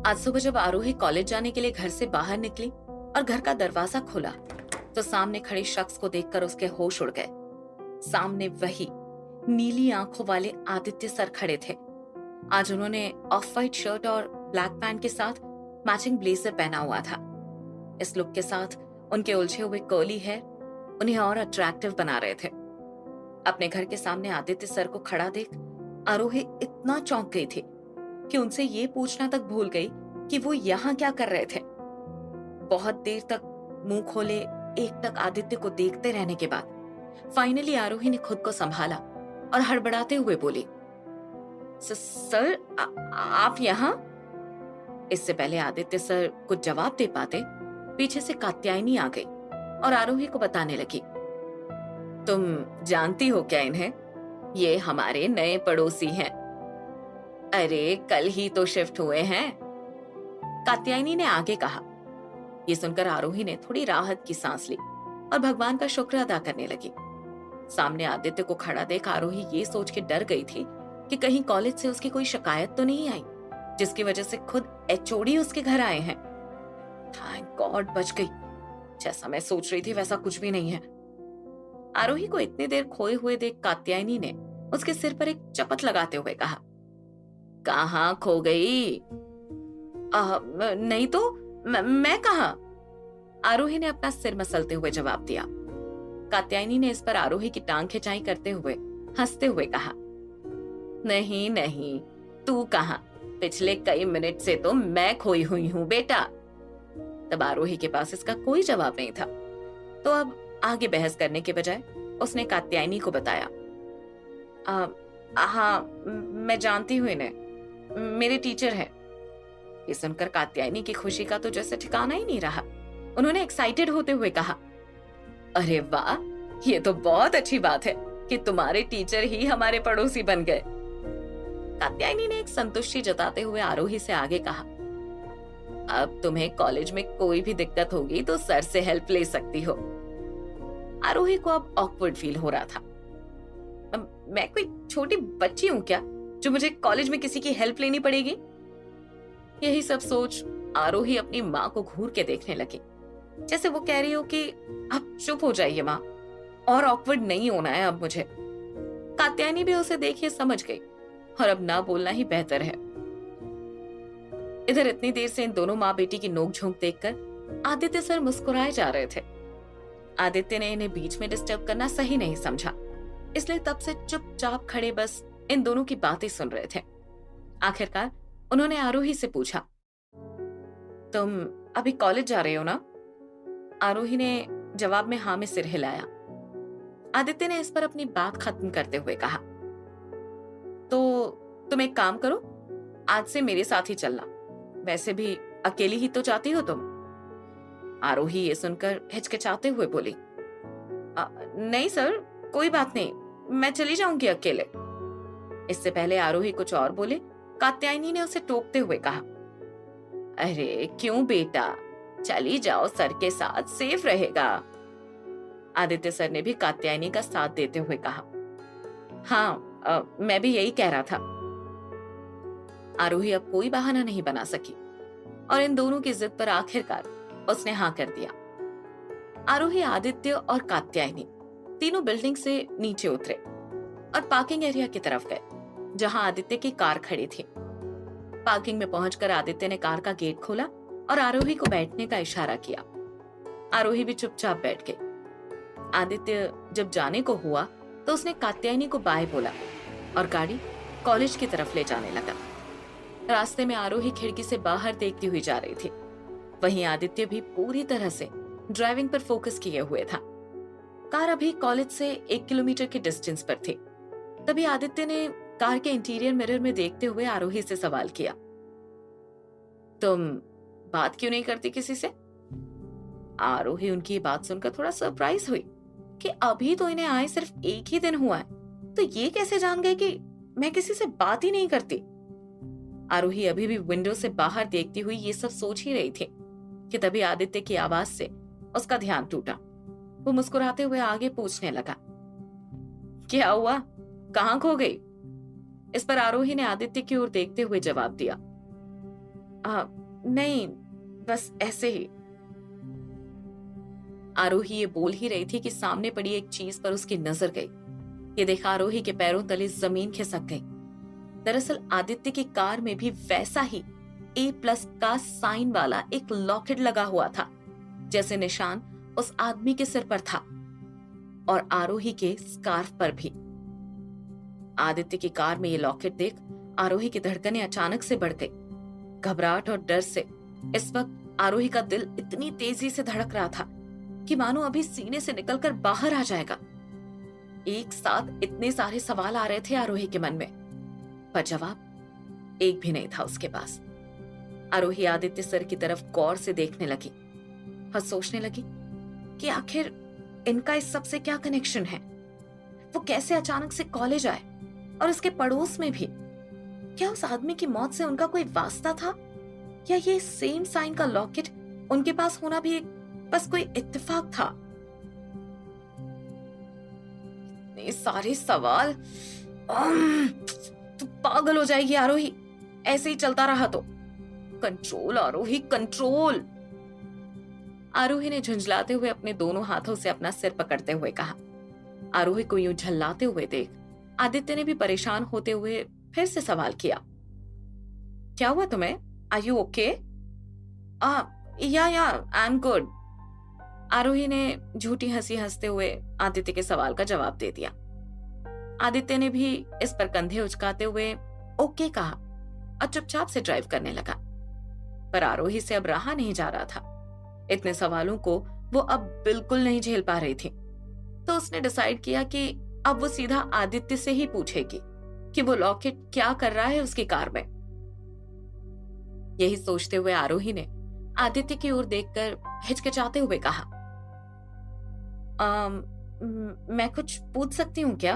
आज सुबह जब आरोही कॉलेज जाने के लिए घर से बाहर निकली और घर का दरवाजा खोला तो सामने खड़े शख्स को देखकर उसके होश उड़ गए। सामने वही नीली आंखों वाले आदित्य सर खड़े थे। आज उन्होंने ऑफ वाइट शर्ट और ब्लैक पैंट के साथ मैचिंग ब्लेजर पहना हुआ था। इस लुक के साथ उनके उलझे हुए कर्ली हेयर उन्हें और अट्रैक्टिव बना रहे थे। अपने घर के सामने आदित्य सर को खड़ा देख आरोही इतना चौंक गई थी कि उनसे ये पूछना तक भूल गई कि वो यहाँ क्या कर रहे थे। बहुत देर तक मुंह खोले एकटक आदित्य को देखते रहने के बाद फाइनली आरोही ने खुद को संभाला और हड़बड़ाते हुए बोली, सर आप यहाँ? इससे पहले आदित्य सर कुछ जवाब दे पाते पीछे से कात्यायनी आ गई और आरोही को बताने लगी, तुम जानती हो क्या इन्हें? ये हमारे नए पड़ोसी हैं। अरे कल ही तो शिफ्ट हुए हैं, कात्यायनी ने आगे कहा। ये सुनकर आरोही ने थोड़ी राहत की सांस ली और भगवान का शुक्र अदा करने लगी। सामने आदित्य को खड़ा देख आरोही ये सोच के डर गई थी कि कहीं कॉलेज से उसकी कोई शिकायत तो नहीं आई जिसकी वजह से खुद एचओडी उसके घर आए हैं। थैंक गॉड बच गई। जैसा मैं सोच रही थी वैसा कुछ भी नहीं है। आरोही को इतनी देर खोए हुए देख कात्यायनी ने उसके सिर पर एक चपत लगाते हुए कहा, कहाँ खो गई? नहीं तो मैं कहा? आरोही ने अपना सिर मसलते हुए जवाब दिया। कात्यायनी ने इस पर आरोही की टांग खिंचाई करते हुए हंसते हुए कहा, नहीं नहीं, तू कहाँ? पिछले कई मिनट से तो मैं खोई हुई हूँ बेटा। तब आरोही के पास इसका कोई जवाब नहीं था, तो अब आगे बहस करने के बजाय उसने कात्यायनी को बताया, हाँ मैं जानती हूँ इन्हें, मेरे टीचर हैं। ये सुनकर कात्यायनी की खुशी का तो जैसे ठिकाना ही नहीं रहा। उन्होंने एक्साइटेड होते हुए कहा, अरे वाह, ये तो बहुत अच्छी बात है कि तुम्हारे टीचर ही हमारे पड़ोसी बन गए। कात्यायनी ने एक संतुष्टि जताते हुए आरोही से आगे कहा, अब तुम्हें कॉलेज में कोई भी दिक्कत होगी तो सर से हेल्प ले सकती हो। आरोही को अब ऑकवर्ड फील हो रहा था। मैं कोई छोटी बच्ची हूँ क्या जो मुझे कॉलेज में किसी की हेल्प लेनी पड़ेगी? यही सब सोच आरोही अपनी माँ को घूर के देखने लगी, जैसे वो कह रही हो कि अब चुप हो जाइए माँ, और ऑकवर्ड नहीं होना है अब मुझे। कात्यायनी भी उसे देखिए समझ गई और अब ना बोलना ही बेहतर है। इधर इतनी देर से इन दोनों माँ बेटी की नोक-झोंक देखकर आदित्य सर मुस्कुराए जा रहे थे। आदित्य ने इन्हें बीच में डिस्टर्ब करना सही नहीं समझा, इसलिए तब से चुपचाप खड़े बस इन दोनों की बातें सुन रहे थे। आखिरकार उन्होंने आरोही से पूछा, तुम अभी कॉलेज जा रहे हो ना? आरोही ने जवाब में हाँ में सिर हिलाया। आदित्य ने इस पर अपनी बात खत्म करते हुए कहा, तो तुम एक काम करो, आज से मेरे साथ ही चलना, वैसे भी अकेली ही तो जाती हो तुम। आरोही ये सुनकर हिचकिचाते हुए बोली, नहीं सर, कोई बात नहीं, मैं चली जाऊंगी अकेले। इससे पहले आरोही कुछ और बोले, कात्यायनी ने उसे टोकते हुए कहा, अरे क्यों बेटा, चली जाओ सर के साथ, सेफ रहेगा। आदित्य सर ने भी कात्यायनी का साथ देते हुए कहा, हाँ मैं भी यही कह रहा था। आरोही अब कोई बहाना नहीं बना सकी और इन दोनों की जिद पर आखिरकार उसने हाँ कर दिया। आरोही, आदित्य और कात्यायनी तीनों बिल्डिंग से नीचे उतरे और पार्किंग एरिया की तरफ गए जहां आदित्य की कार खड़ी थी। पार्किंग में पहुंचकर आदित्य ने कार का गेट खोला और आरोही को बैठने का इशारा किया। आरोही भी चुपचाप बैठ गई। आदित्य जब जाने को हुआ तो उसने कात्यायनी को बाय बोला और गाड़ी कॉलेज की तरफ ले जाने लगा। रास्ते में आरोही खिड़की से बाहर देखती हुई जा रही थी, वहीं आदित्य भी पूरी तरह से ड्राइविंग पर फोकस किए हुए था। कार अभी कॉलेज से 1 किलोमीटर के डिस्टेंस पर थी। तभी आदित्य ने कार के इंटीरियर मिरर में देखते हुए आरोही से सवाल किया, तुम बात क्यों नहीं करती किसी से? आरोही उनकी बात सुनकर थोड़ा सरप्राइज हुई कि अभी तो इन्हें आए सिर्फ 1 ही दिन हुआ है, तो ये कैसे जान गए कि मैं किसी से बात ही नहीं करती। आरोही अभी भी विंडो से बाहर देखती हुई ये सब सोच ही रही थी कि तभी आदित्य की आवाज से उसका ध्यान टूटा। वो मुस्कुराते हुए आगे पूछने लगा, क्या हुआ, कहाँ खो गई? इस पर आरोही ने आदित्य की ओर देखते हुए जवाब दिया, नहीं, बस ऐसे ही। आरोही ये बोल ही रही थी कि सामने पड़ी एक चीज पर उसकी नजर गई। ये देख आरोही के पैरों तले जमीन खिसक गई। दरअसल आदित्य की कार में भी वैसा ही A+ का साइन वाला एक लॉकेट लगा हुआ था, जैसे निशान उस आदमी के सिर पर था और आरोही के स्कार्फ पर भी। आदित्य की कार में ये लॉकेट देख आरोही की धड़कनें अचानक से बढ़ गई। घबराहट और डर से इस वक्त आरोही का दिल इतनी तेजी से धड़क रहा था कि मानो अभी सीने से निकलकर बाहर आ जाएगा। एक साथ इतने सारे सवाल आ रहे थे आरोही के मन में, पर जवाब एक भी नहीं था उसके पास। आरोही आदित्य सर की तरफ गौर से देखने लगी और सोचने लगी कि आखिर इनका इस सब से क्या कनेक्शन है। वो कैसे अचानक से कॉलेज आए और उसके पड़ोस में भी। क्या उस आदमी की मौत से उनका कोई वास्ता था, या ये सेम साइन का लॉकेट उनके पास होना भी बस कोई इत्तेफाक था। इतने सारे सवाल, तू पागल हो जाएगी आरोही, ऐसे ही चलता रहा तो। कंट्रोल आरोही, कंट्रोल। आरोही ने झुंझलाते हुए अपने दोनों हाथों से अपना सिर पकड़ते हुए कहा। आरोही को यूं झल्लाते हुए देख आदित्य ने भी परेशान होते हुए फिर से सवाल किया, क्या हुआ तुम्हें? Are you okay? या आई एम गुड। आरोही ने झूठी हंसी हंसते हुए आदित्य के सवाल का जवाब दे दिया। आदित्य ने भी इस पर कंधे उचकाते हुए ओके कहा और चुपचाप से ड्राइव करने लगा। पर आरोही से अब रहा नहीं जा रहा था। इतने सवालों को वो अब बिल्कुल नहीं झेल पा रही थी। तो उसने डिसाइड किया कि अब वो सीधा आदित्य से ही पूछेगी कि वो लॉकेट क्या कर रहा है उसकी कार में। यही सोचते हुए आरोही ने आदित्य की ओर देखकर हिचकिचाते हुए कहा, मैं कुछ पूछ सकती हूँ क्या?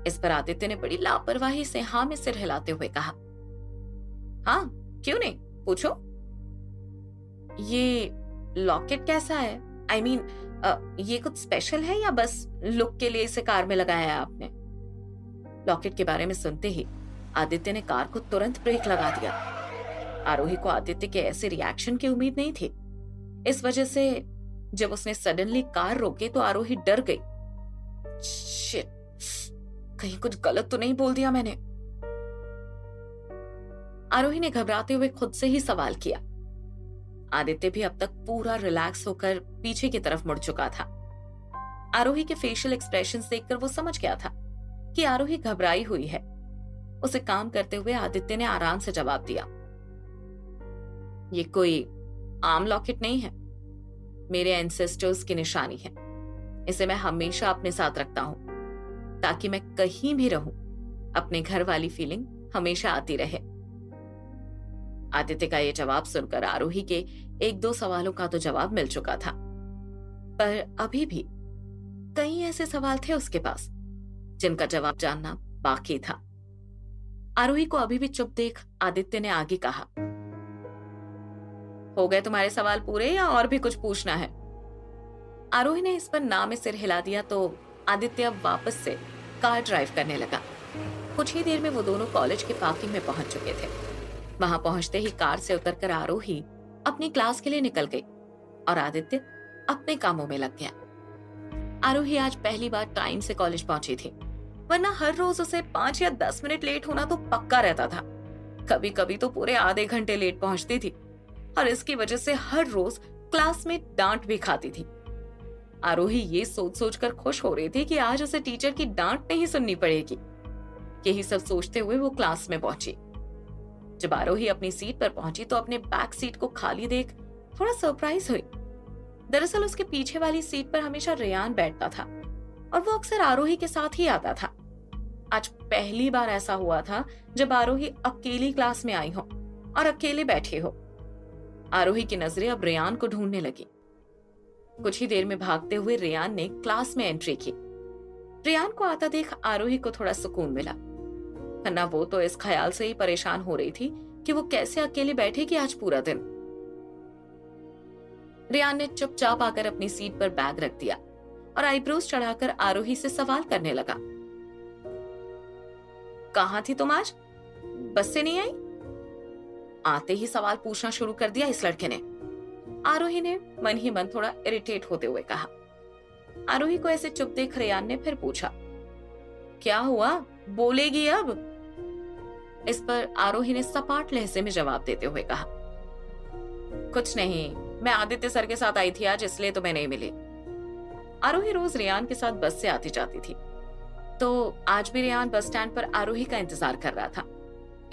इस पर आदित्य ने बड़ी लापरवाही से हाँ में सिर हिलाते हुए कहा, हाँ क्यों नहीं, पूछो। ये लॉकेट कैसा है? आई मीन ये कुछ स्पेशल है या बस लुक के लिए इसे कार में लगाया है आपने? लॉकेट के बारे में सुनते ही आदित्य ने कार को तुरंत ब्रेक लगा दिया। आरोही को आदित्य के ऐसे रिएक्शन की उम्मीद नहीं थी। इस वजह से जब उसने सडनली कार रोकी तो आरोही डर गई। शिट, कहीं कुछ गलत तो नहीं बोल दिया मैंने? आरोही ने घबराते हुए खुद से ही सवाल किया। आदित्य भी अब तक पूरा रिलैक्स होकर पीछे की तरफ मुड़ चुका था। आरोही के फेशियल एक्सप्रेशंस देखकर वो समझ गया था कि आरोही घबराई हुई है। उसे काम करते हुए आदित्य ने आराम से जवाब दिया, ये कोई आम लॉकेट नहीं है, मेरे एंसेस्टर्स की निशानी है। इसे मैं हमेशा अपने साथ रखता हूं ताकि मैं कहीं भी रहूं अपने घर वाली फीलिंग हमेशा आती रहे। आदित्य का यह जवाब सुनकर आरोही के एक दो सवालों का तो जवाब मिल चुका था, पर अभी भी कई ऐसे सवाल थे उसके पास जिनका जवाब जानना बाकी था। आरोही को अभी भी चुप देख आदित्य ने आगे कहा, हो गए तुम्हारे सवाल पूरे या और भी कुछ पूछना है? आरोही ने इस पर ना में सिर हिला दिया तो आदित्य अब वापस से कार ड्राइव करने लगा। कुछ ही देर में वो दोनों कॉलेज के पार्किंग में पहुंच चुके थे। वहां पहुंचते ही कार से उतरकर आरोही अपनी क्लास के लिए निकल गई और आदित्य अपने कामों में लग गया। आरोही आज पहली बार टाइम से कॉलेज पहुंची थी, वरना हर रोज उसे 5 या 10 मिनट लेट होना तो पक्का रहता था। कभी कभी तो पूरे आधे घंटे लेट पहुंचती थी और इसकी वजह से हर रोज क्लास में डांट भी खाती थी। आरोही ये सोच सोचकर खुश हो रही थी कि आज उसे टीचर की डांट नहीं सुननी पड़ेगी। यही सब सोचते हुए वो क्लास में पहुंची। जब आरोही अपनी सीट पर पहुंची तो अपने बैक सीट को खाली देख थोड़ा सरप्राइज हुई। दरअसल उसके पीछे वाली सीट पर हमेशा रेयान बैठता था और वो अक्सर आरोही के साथ ही आता था। आज पहली बार ऐसा हुआ था जब आरोही अकेली क्लास में आई हो और अकेले बैठी हो। आरोही की नजरें अब रेयान को ढूंढने लगी। कुछ ही देर में भागते हुए रेयान ने क्लास में एंट्री की। रेयान को आता देख आरोही को थोड़ा सुकून मिला, वरना वो तो इस ख्याल से ही परेशान हो रही थी कि वो कैसे अकेले बैठेगी आज पूरा दिन। रेयान ने चुपचाप आकर अपनी सीट पर बैग रख दिया और आईब्रोज चढ़ाकर आरोही से सवाल करने लगा, कहां थी तुम आज? बस से नहीं आई? आते ही सवाल पूछना शुरू कर दिया इस लड़के ने। आरोही ने मन ही मन थोड़ा इरिटेट होते हुए कहा। आरोही को ऐसे चुप देख रेयान ने फिर पूछा, क्या हुआ, बोलेगी अब? इस पर आरोही ने सपाट लहजे में जवाब देते हुए कहा, कुछ नहीं, मैं आदित्य सर के साथ आई थी आज, इसलिए तो मैं नहीं मिली। आरोही रोज रेयान के साथ बस से आती जाती थी, तो आज भी रेयान बस स्टैंड पर आरोही का इंतजार कर रहा था।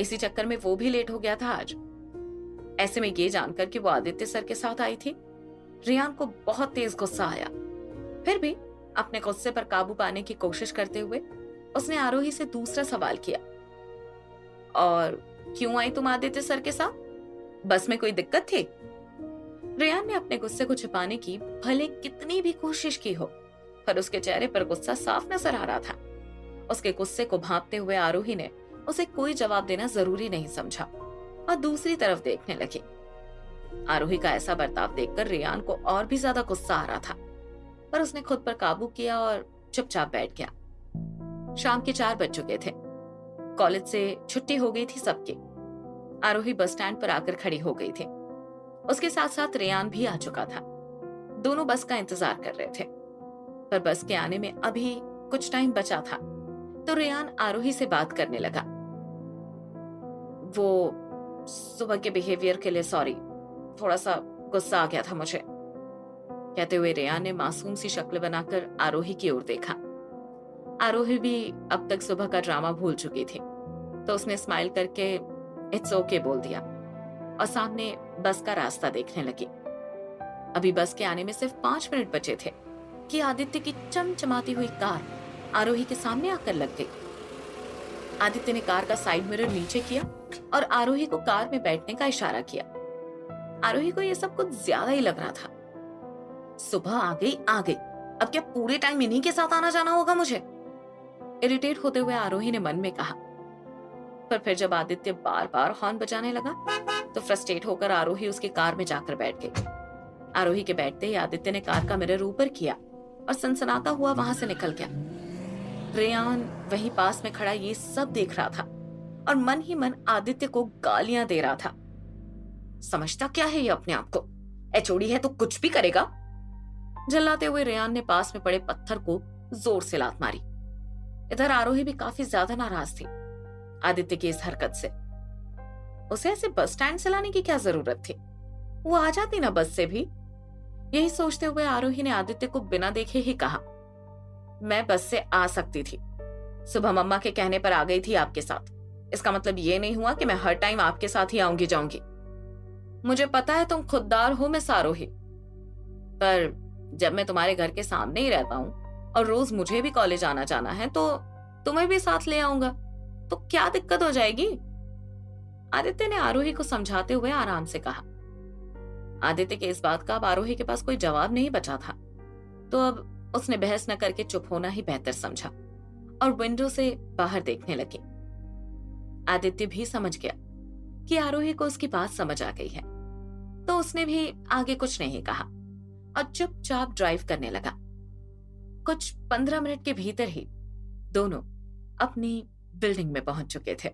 इसी चक्कर में वो भी लेट हो गया था आज। ऐसे में ये जानकर कि वो आदित्य सर के साथ आई थी, रेयान को बहुत तेज गुस्सा आया। फिर भी अपने गुस्से पर काबू पाने की कोशिश करते हुए उसने आरोही से दूसरा सवाल किया, और क्यों आई तुम आदित्य सर के साथ? बस में कोई दिक्कत थी? रेयान ने अपने गुस्से को छिपाने की भले कितनी भी कोशिश की हो, पर उसके चेहरे पर गुस्सा साफ नजर आ रहा था। उसके गुस्से को भांपते हुए आरोही ने उसे कोई जवाब देना जरूरी नहीं समझा और दूसरी तरफ देखने लगी। आरोही का ऐसा बर्ताव देखकर रेयान को और भी ज्यादा गुस्सा आ रहा था, पर उसने खुद पर काबू किया और चुपचाप बैठ गया। शाम के 4 बज चुके थे। कॉलेज से छुट्टी हो गई थी सबकी। आरोही बस स्टैंड पर आकर खड़ी हो गई थी। उसके साथ साथ रेयान भी आ चुका था। दोनों बस का इंतजार कर रहे थे, पर बस के आने में अभी कुछ टाइम बचा था, तो रेयान आरोही से बात करने लगा। वो सुबह के बिहेवियर के लिए सॉरी, थोड़ा सा गुस्सा आ गया था मुझे, कहते हुए रेयान ने मासूम सी शक्ल बनाकर आरोही की ओर देखा। आरोही भी अब तक सुबह का ड्रामा भूल चुकी थी, तो उसने स्माइल करके इट्स ओके बोल दिया और सामने बस का रास्ता देखने लगी। अभी बस के आने में सिर्फ 5 मिनट बचे थे कि आदित्य की चमचमाती हुई कार आरोही के सामने आकर लग गई। आदित्य ने कार का साइड मिरर नीचे किया और आरोही को कार में बैठने का इशारा किया। आरोही को यह सब कुछ ज्यादा ही लग रहा था। सुबह आ गई, अब क्या पूरे टाइम इन्हीं के साथ आना जाना होगा मुझे? इरिटेट होते हुए आरोही ने मन में कहा। पर फिर जब आदित्य बार बार हॉर्न बजाने लगा तो फ्रस्ट्रेट होकर आरोही उसकी कार में जाकर बैठ गई। आरोही के बैठते ही आदित्य ने कार का मिरर ऊपर किया और सनसनाता हुआ वहां से निकल गया। रेयान वहीं पास में खड़ा ये सब देख रहा था और मन ही मन आदित्य को गालियां दे रहा था। समझता क्या है ये अपने आप को, एचओडी है तो कुछ भी करेगा। जल्लाते हुए रेयान ने पास में पड़े पत्थर को जोर से लात मारी। इधर आरोही भी काफी ज्यादा नाराज थी आदित्य की इस हरकत से। उसे ऐसे बस स्टैंड से लाने की क्या जरूरत थी, वो आ जाती ना बस से भी। यही सोचते हुए आरोही ने आदित्य को बिना देखे ही कहा, मैं बस से आ सकती थी, सुबह मम्मा के कहने पर आ गई थी आपके साथ। इसका मतलब ये नहीं हुआ कि मैं हर टाइम आपके साथ ही आऊंगी जाऊंगी। मुझे पता है तुम खुददार हो मिस आरोही, पर जब मैं तुम्हारे घर के सामने ही रहता हूँ और रोज मुझे भी कॉलेज आना जाना है तो तुम्हें भी साथ ले आऊंगा, तो क्या दिक्कत हो जाएगी? आदित्य ने आरोही को समझाते हुए आराम से कहा। आदित्य के इस बात का अब आरोही के पास कोई जवाब नहीं बचा था, तो अब उसने बहस न करके चुप होना ही बेहतर समझा और विंडो से बाहर देखने लगी। आदित्य भी समझ गया कि आरोही को उसकी बात समझ आ गई है, तो उसने भी आगे कुछ नहीं कहा और चुपचाप ड्राइव करने लगा। कुछ 15 मिनट के भीतर ही दोनों अपनी बिल्डिंग में पहुंच चुके थे।